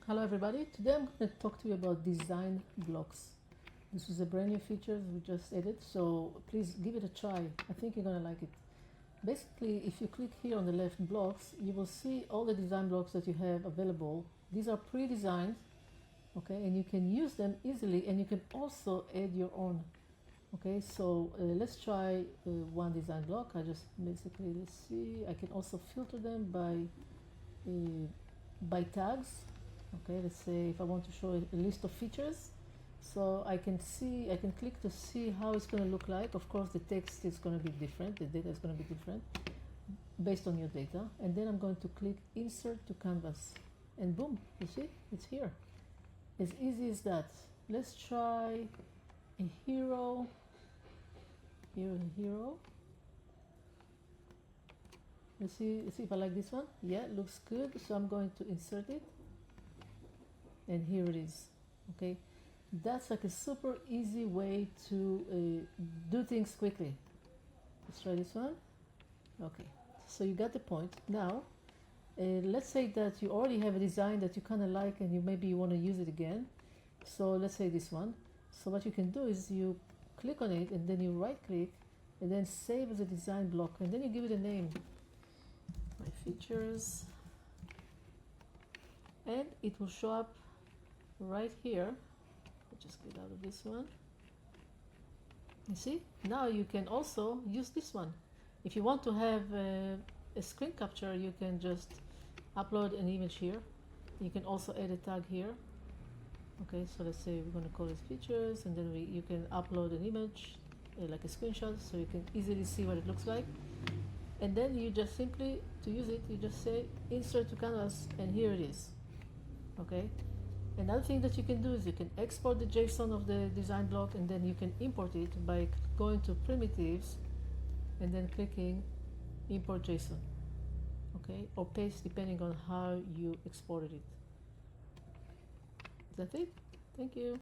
Hello everybody, today I'm going to talk to you about design blocks. This is a brand new feature we just added, so please give it a try. I think you're going to like it. Basically, if you click here on the left blocks, you will see all the design blocks that you have available. These are pre-designed, okay, and you can use them easily, and you can also add your own. Okay, so let's try one design block. I just basically, let's see, I can also filter them by tags. Okay, let's say if I want to show a list of features, so I can click to see how it's going to look like. Of course, the text is going to be different, the data is going to be different based on your data. And then I'm going to click Insert to Canvas, and boom, you see, it's here. As easy as that. Let's try a hero. Here's a hero. Let's see if I like this one. Yeah, it looks good. So I'm going to insert it. And here it is. Okay, that's like a super easy way to do things quickly. Let's try this one. Okay, so you got the point. Now let's say that you already have a design that you kind of like and maybe you want to use it again. So let's say this one. So what you can do is you click on it and then you right click and then save as a design block, and then you give it a name. My features, and it will show up right here. I'll just get out of this one. You see, now you can also use this one. If you want to have a screen capture, you can just upload an image here. You can also add a tag here. Okay, so let's say we're going to call it features, and then you can upload an image like a screenshot, so you can easily see what it looks like. And then you just simply, to use it, you just say insert to canvas, and here it is. Okay, another thing that you can do is you can export the JSON of the design block, and then you can import it by going to primitives and then clicking import JSON. Okay, or paste, depending on how you exported it. Is that it? Thank you.